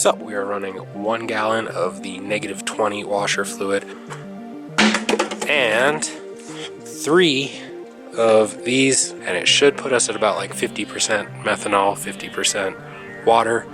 So we are running 1 gallon of the -20 washer fluid and 3 of these, and it should put us at about like 50% methanol, 50% water.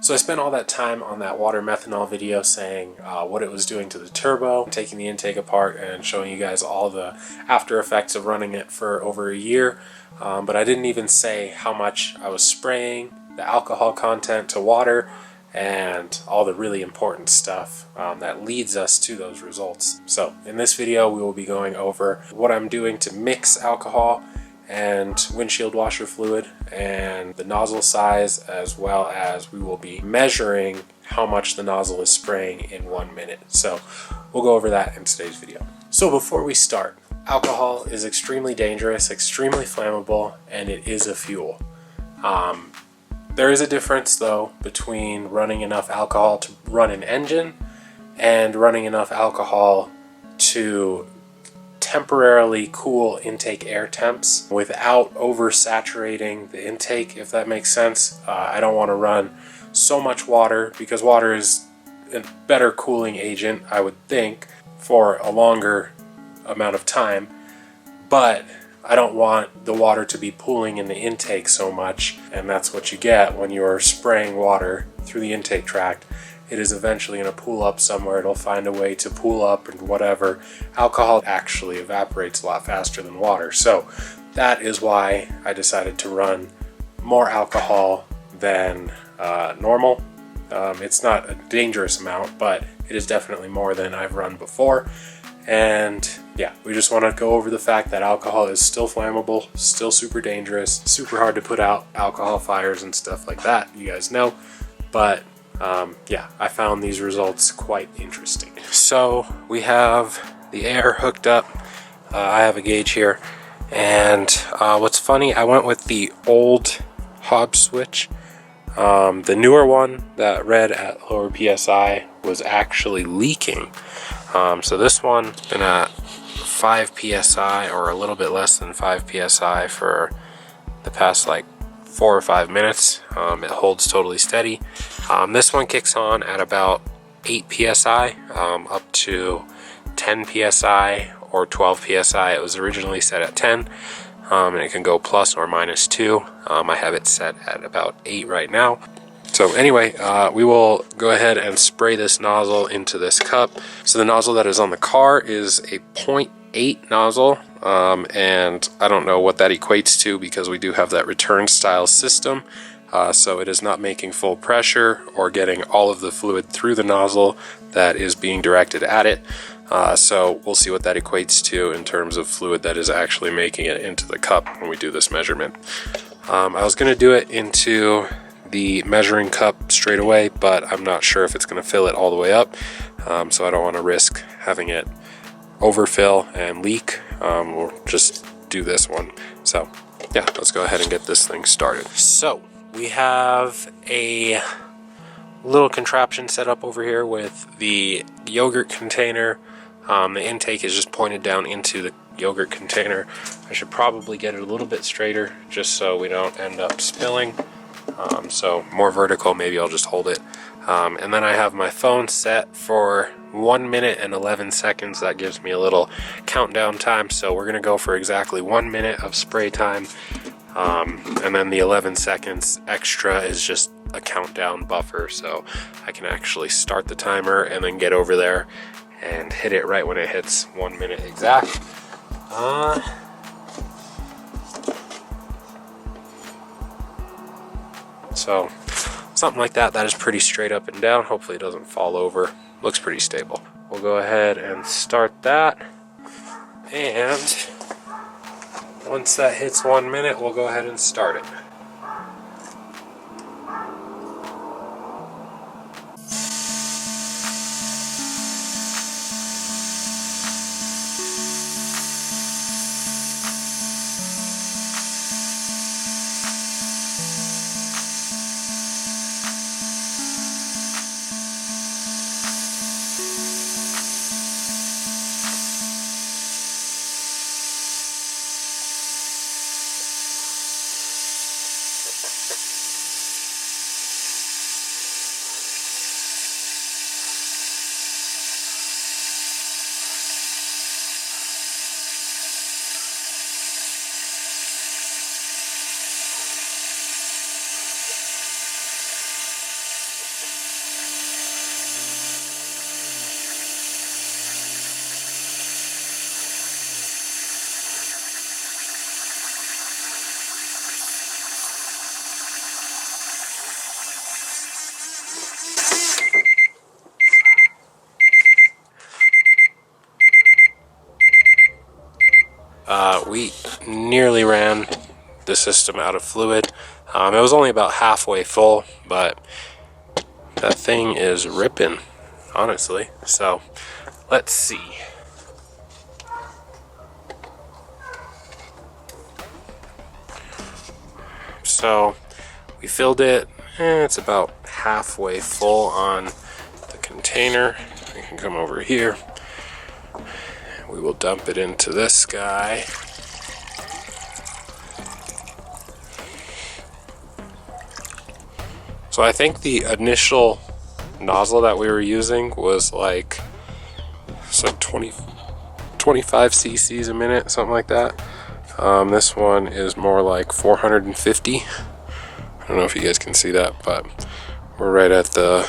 So I spent all that time on that water methanol video saying what it was doing to the turbo, taking the intake apart and showing you guys all the after effects of running it for over a year. But I didn't even say how much I was spraying, the alcohol content to water, and all the really important stuff that leads us to those results. So in this video we will be going over what I'm doing to mix alcohol and windshield washer fluid and the nozzle size, as well as we will be measuring how much the nozzle is spraying in 1 minute. So we'll go over that in today's video. So before we start, alcohol is extremely dangerous, extremely flammable, and it is a fuel. There is a difference though between running enough alcohol to run an engine and running enough alcohol to temporarily cool intake air temps without oversaturating the intake, if that makes sense. I don't want to run so much water because water is a better cooling agent, I would think, for a longer amount of time, but I don't want the water to be pooling in the intake so much, and that's what you get when you're spraying water through the intake tract. It is eventually going to pool up somewhere. It'll find a way to pool up and whatever. Alcohol actually evaporates a lot faster than water. So that is why I decided to run more alcohol than normal. It's not a dangerous amount, but it is definitely more than I've run before. And yeah, we just want to go over the fact that alcohol is still flammable, still super dangerous, super hard to put out alcohol fires and stuff like that, you guys know. But yeah, I found these results quite interesting. So we have the air hooked up. I have a gauge here, and what's funny, I went with the old Hobbs switch. The newer one that read at lower PSI was actually leaking. So this one been at 5 PSI or a little bit less than 5 PSI for the past like 4 or 5 minutes. It holds totally steady. This one kicks on at about 8 PSI up to 10 PSI or 12 PSI. It was originally set at 10, and it can go plus or minus 2. I have it set at about 8 right now. So anyway, we will go ahead and spray this nozzle into this cup. So the nozzle that is on the car is a 0.8 nozzle, and I don't know what that equates to because we do have that return style system. So it is not making full pressure or getting all of the fluid through the nozzle that is being directed at it. So we'll see what that equates to in terms of fluid that is actually making it into the cup when we do this measurement. I was going to do it into the measuring cup straight away, but I'm not sure if it's going to fill it all the way up. So I don't want to risk having it overfill and leak. We'll just do this one. So yeah, let's go ahead and get this thing started. So we have a little contraption set up over here with the yogurt container. The intake is just pointed down into the yogurt container. I should probably get it a little bit straighter just so we don't end up spilling. So more vertical, maybe I'll just hold it. And then I have my phone set for 1 minute and 11 seconds. That gives me a little countdown time. So we're going to go for exactly 1 minute of spray time. And then the 11 seconds extra is just a countdown buffer, so I can actually start the timer and then get over there and hit it right when it hits 1 minute exact. So something like that. That is pretty straight up and down. Hopefully it doesn't fall over. Looks pretty stable. We'll go ahead and start that, and once that hits 1 minute, we'll go ahead and start it. we nearly ran the system out of fluid. It was only about halfway full, but that thing is ripping, honestly. So let's see. So we filled it. It's about halfway full on the container. We can come over here. We will dump it into this guy. So I think the initial nozzle that we were using was like 25 cc's a minute, something like that. This one is more like 450. I don't know if you guys can see that, but we're right at the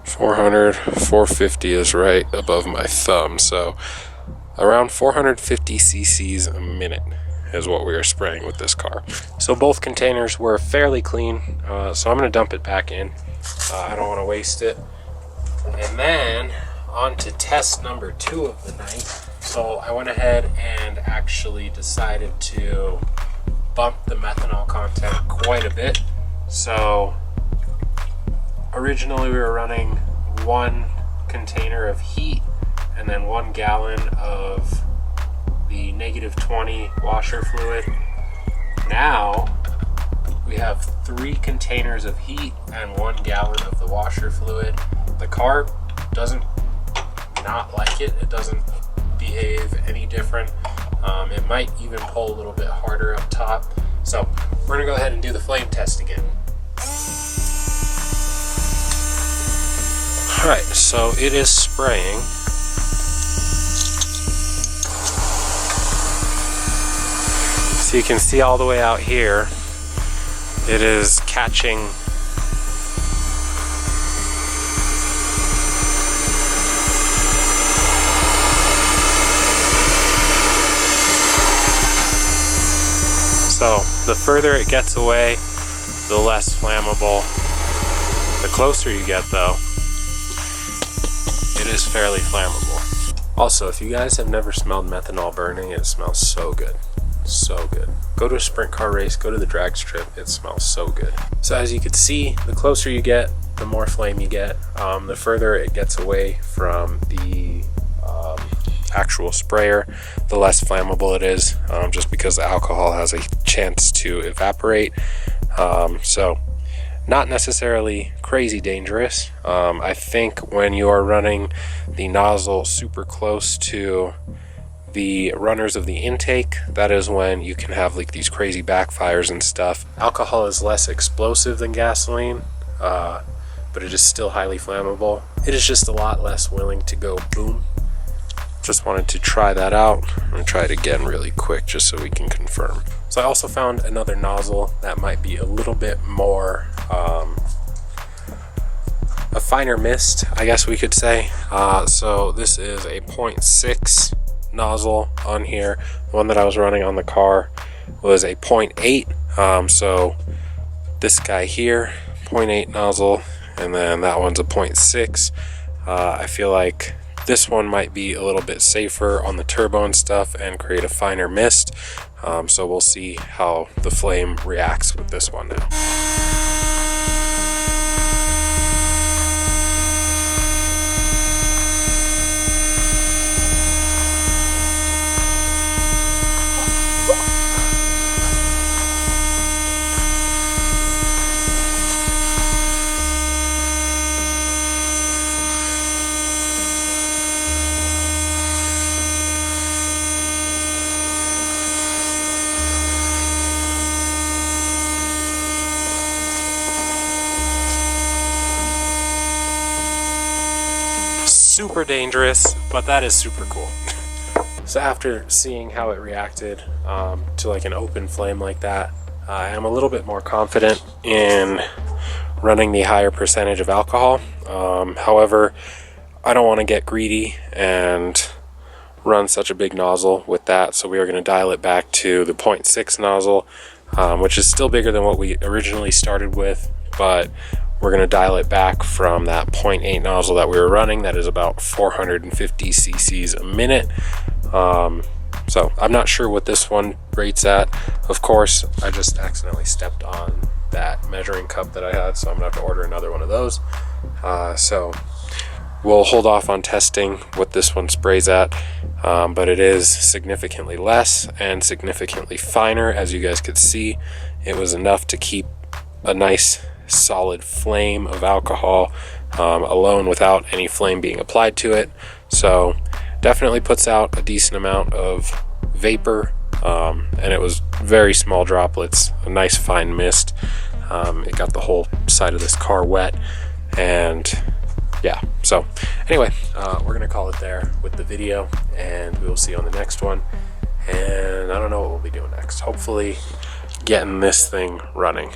400. 450 is right above my thumb, so around 450 cc's a minute is what we are spraying with this car. So both containers were fairly clean, so I'm going to dump it back in. I don't want to waste it. And then on to test number 2 of the night. So I went ahead and actually decided to bump the methanol content quite a bit. So originally we were running 1 container of heat and then 1 gallon of the -20 washer fluid. Now we have 3 containers of heat and 1 gallon of the washer fluid. The car doesn't not like it. It doesn't behave any different. It might even pull a little bit harder up top. So we're gonna go ahead and do the flame test again. All right, so it is spraying. So you can see all the way out here, it is catching so the further it gets away, the less flammable. The closer you get though, it is fairly flammable. Also, if you guys have never smelled methanol burning, it smells so good. So good. Go to a sprint car race, go to the drag strip, it smells so good. So as you can see, the closer you get, the more flame you get. The further it gets away from the actual sprayer, the less flammable it is, just because the alcohol has a chance to evaporate. So not necessarily crazy dangerous. I think when you are running the nozzle super close to the runners of the intake, that is when you can have like these crazy backfires and stuff. Alcohol is less explosive than gasoline, but it is still highly flammable. It is just a lot less willing to go boom. Just wanted to try that out. I'm gonna try it again really quick just so we can confirm. So I also found another nozzle that might be a little bit more a finer mist, I guess we could say. So this is a 0.6 nozzle on here. The one that I was running on the car was a 0.8. So this guy here, 0.8 nozzle, and then that one's a 0.6. I feel like this one might be a little bit safer on the turbo and stuff and create a finer mist. So we'll see how the flame reacts with this one now. Super dangerous, but that is super cool. So after seeing how it reacted to like an open flame like that, I am a little bit more confident in running the higher percentage of alcohol. However, I don't want to get greedy and run such a big nozzle with that, so we are going to dial it back to the 0.6 nozzle, which is still bigger than what we originally started with, but we're going to dial it back from that 0.8 nozzle that we were running. That is about 450 cc's a minute. So I'm not sure what this one rates at. Of course, I just accidentally stepped on that measuring cup that I had, so I'm gonna have to order another one of those. So we'll hold off on testing what this one sprays at, but it is significantly less and significantly finer. As you guys could see, it was enough to keep a nice solid flame of alcohol alone without any flame being applied to it. So definitely puts out a decent amount of vapor, and it was very small droplets, a nice fine mist. It got the whole side of this car wet, and yeah, so anyway, we're gonna call it there with the video, and we will see you on the next one. And I don't know what we'll be doing next. Hopefully getting this thing running.